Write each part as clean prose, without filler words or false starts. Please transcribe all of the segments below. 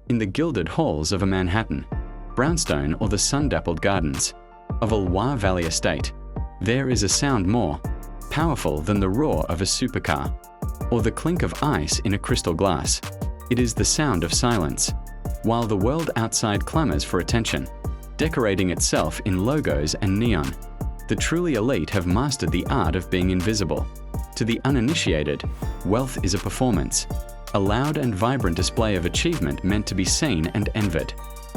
In the gilded halls of a Manhattan, brownstone or the sun-dappled gardens of a Loire Valley estate, there is a sound more powerful than the roar of a supercar or the clink of ice in a crystal glass. It is the sound of silence. While the world outside clamors for attention, decorating itself in logos and neon, the truly elite have mastered the art of being invisible. To the uninitiated, wealth is a performance, a loud and vibrant display of achievement meant to be seen and envied.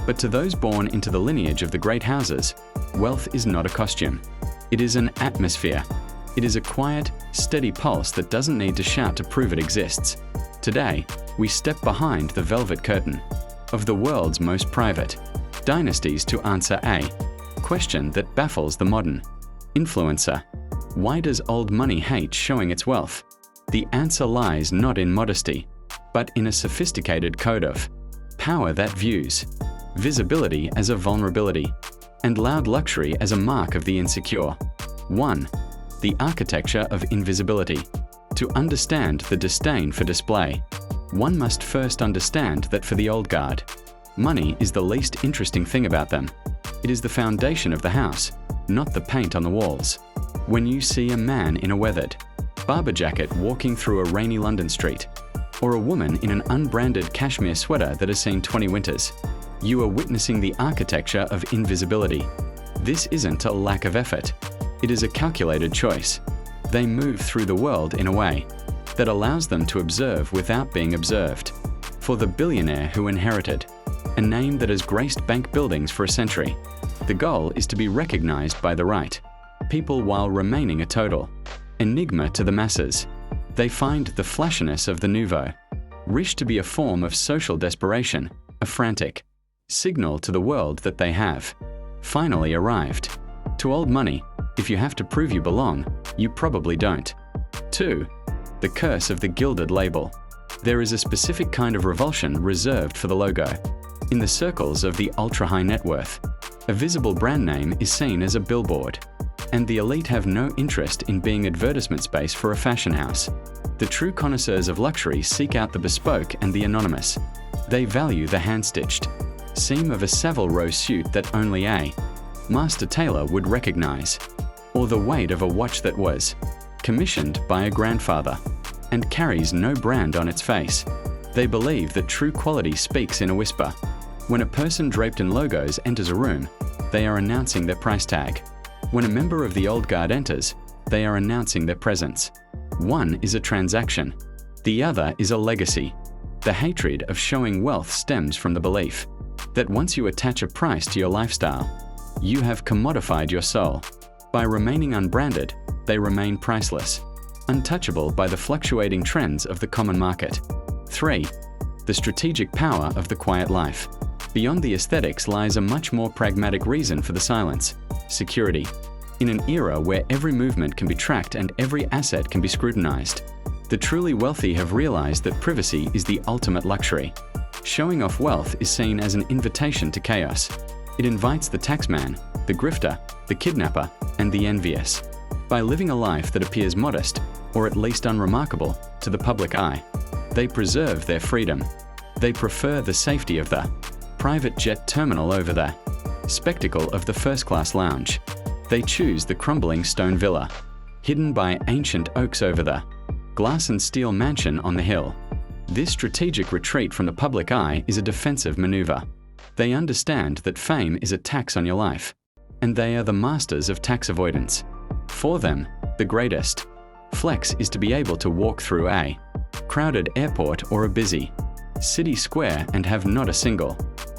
But to those born into the lineage of the great houses, wealth is not a costume. It is an atmosphere. It is a quiet, steady pulse that doesn't need to shout to prove it exists. Today, we step behind the velvet curtain of the world's most private dynasties to answer a question that baffles the modern influencer. Why does old money hate showing its wealth? The answer lies not in modesty, but in a sophisticated code of power that views visibility as a vulnerability and loud luxury as a mark of the insecure. 1. The architecture of invisibility. To understand the disdain for display, one must first understand that for the old guard, money is the least interesting thing about them. It is the foundation of the house, not the paint on the walls. When you see a man in a weathered barber jacket walking through a rainy London street, or a woman in an unbranded cashmere sweater that has seen 20 winters, you are witnessing the architecture of invisibility. This isn't a lack of effort. It is a calculated choice. They move through the world in a way that allows them to observe without being observed. For the billionaire who inherited a name that has graced bank buildings for a century, the goal is to be recognized by the right people while remaining a total enigma to the masses. They find the flashiness of the nouveau riche to be a form of social desperation, a frantic signal to the world that they have finally arrived. To old money, if you have to prove you belong, you probably don't. 2. The curse of the gilded label. There is a specific kind of revulsion reserved for the logo. In the circles of the ultra-high net worth, a visible brand name is seen as a billboard, and the elite have no interest in being advertisement space for a fashion house. The true connoisseurs of luxury seek out the bespoke and the anonymous. They value the hand-stitched seam of a Savile Row suit that only a master tailor would recognize, or the weight of a watch that was commissioned by a grandfather and carries no brand on its face. They believe that true quality speaks in a whisper. When a person draped in logos enters a room, they are announcing their price tag. When a member of the old guard enters, they are announcing their presence. One is a transaction. The other is a legacy. The hatred of showing wealth stems from the belief that once you attach a price to your lifestyle, you have commodified your soul. By remaining unbranded, they remain priceless, untouchable by the fluctuating trends of the common market. 3. The strategic power of the quiet life. Beyond the aesthetics lies a much more pragmatic reason for the silence: security. In an era where every movement can be tracked and every asset can be scrutinized, the truly wealthy have realized that privacy is the ultimate luxury. Showing off wealth is seen as an invitation to chaos. It invites the taxman, the grifter, the kidnapper, and the envious. By living a life that appears modest, or at least unremarkable, to the public eye, they preserve their freedom. They prefer the safety of the private jet terminal over the spectacle of the first-class lounge. They choose the crumbling stone villa, hidden by ancient oaks over the glass and steel mansion on the hill. This strategic retreat from the public eye is a defensive maneuver. They understand that fame is a tax on your life, and they are the masters of tax avoidance. For them, the greatest flex is to be able to walk through a crowded airport or a busy city square and have not a single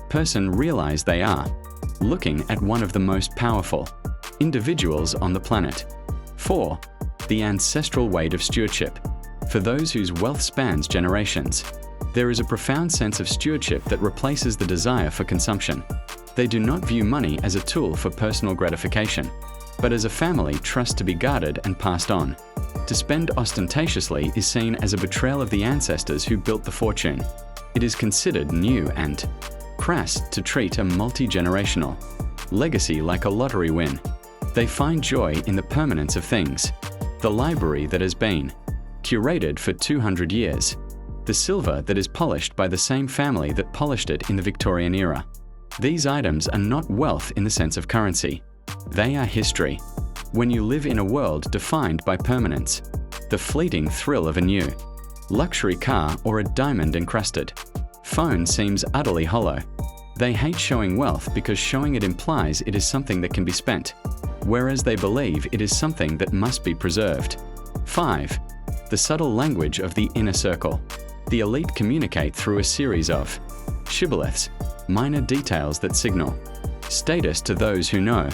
person realize they are looking at one of the most powerful individuals on the planet. 4. The ancestral weight of stewardship. For those whose wealth spans generations, there is a profound sense of stewardship that replaces the desire for consumption. They do not view money as a tool for personal gratification, but as a family trust to be guarded and passed on. To spend ostentatiously is seen as a betrayal of the ancestors who built the fortune. It is considered new and crass to treat a multi-generational legacy like a lottery win. They find joy in the permanence of things, the library that has been curated for 200 years, the silver that is polished by the same family that polished it in the Victorian era. These items are not wealth in the sense of currency. They are history. When you live in a world defined by permanence, the fleeting thrill of a new luxury car or a diamond-encrusted phone seems utterly hollow. They hate showing wealth because showing it implies it is something that can be spent, whereas they believe it is something that must be preserved. 5. The subtle language of the inner circle. The elite communicate through a series of shibboleths, minor details that signal status to those who know,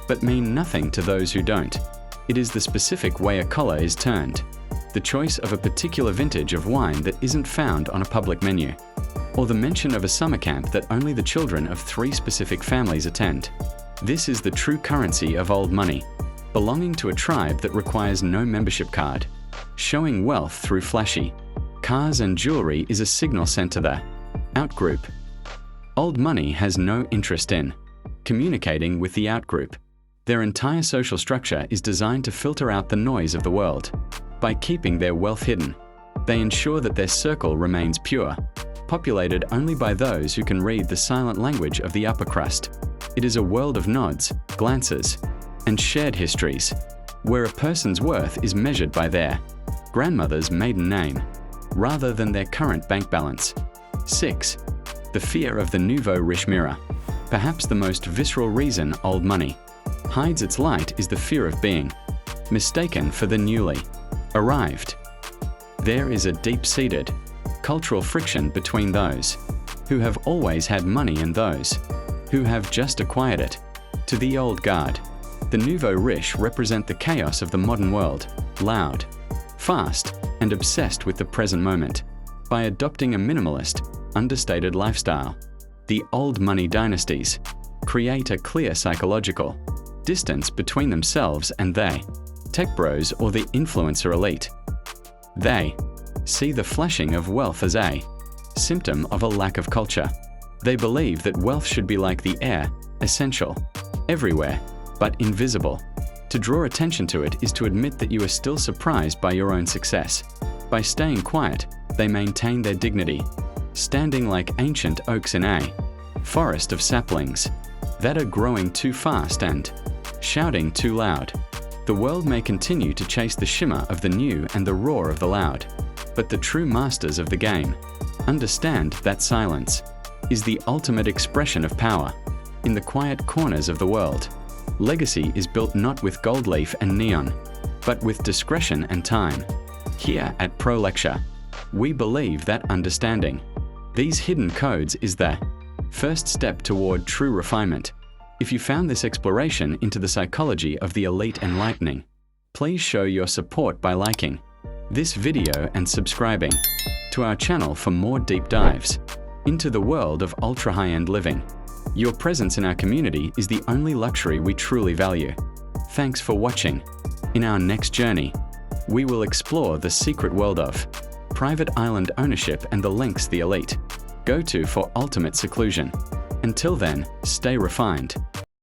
but mean nothing to those who don't. It is the specific way a collar is turned, the choice of a particular vintage of wine that isn't found on a public menu, or the mention of a summer camp that only the children of 3 specific families attend. This is the true currency of old money, belonging to a tribe that requires no membership card. Showing wealth through flashy cars and jewelry is a signal sent to the outgroup. Old money has no interest in communicating with the outgroup. Their entire social structure is designed to filter out the noise of the world. By keeping their wealth hidden, they ensure that their circle remains pure, populated only by those who can read the silent language of the upper crust. It is a world of nods, glances, and shared histories, where a person's worth is measured by their grandmother's maiden name, rather than their current bank balance. 6. The fear of the nouveau riche mirror. Perhaps the most visceral reason old money hides its light is the fear of being mistaken for the newly arrived. There is a deep-seated cultural friction between those who have always had money and those who have just acquired it. To the old guard, the nouveau riche represent the chaos of the modern world, loud, fast, and obsessed with the present moment. By adopting a minimalist, understated lifestyle, the old money dynasties create a clear psychological distance between themselves and they, tech bros or the influencer elite. They see the flashing of wealth as a symptom of a lack of culture. They believe that wealth should be like the air, essential, everywhere, but invisible. To draw attention to it is to admit that you are still surprised by your own success. By staying quiet, they maintain their dignity, standing like ancient oaks in a forest of saplings that are growing too fast and shouting too loud. The world may continue to chase the shimmer of the new and the roar of the loud, but the true masters of the game understand that silence is the ultimate expression of power. In the quiet corners of the world, legacy is built not with gold leaf and neon, but with discretion and time. Here at Pro Lexure, we believe that understanding these hidden codes is the first step toward true refinement. If you found this exploration into the psychology of the elite enlightening, please show your support by liking this video and subscribing to our channel for more deep dives into the world of ultra-high-end living. Your presence in our community is the only luxury we truly value. Thanks for watching. In our next journey, we will explore the secret world of private island ownership and the lengths the elite go to for ultimate seclusion. Until then, stay refined.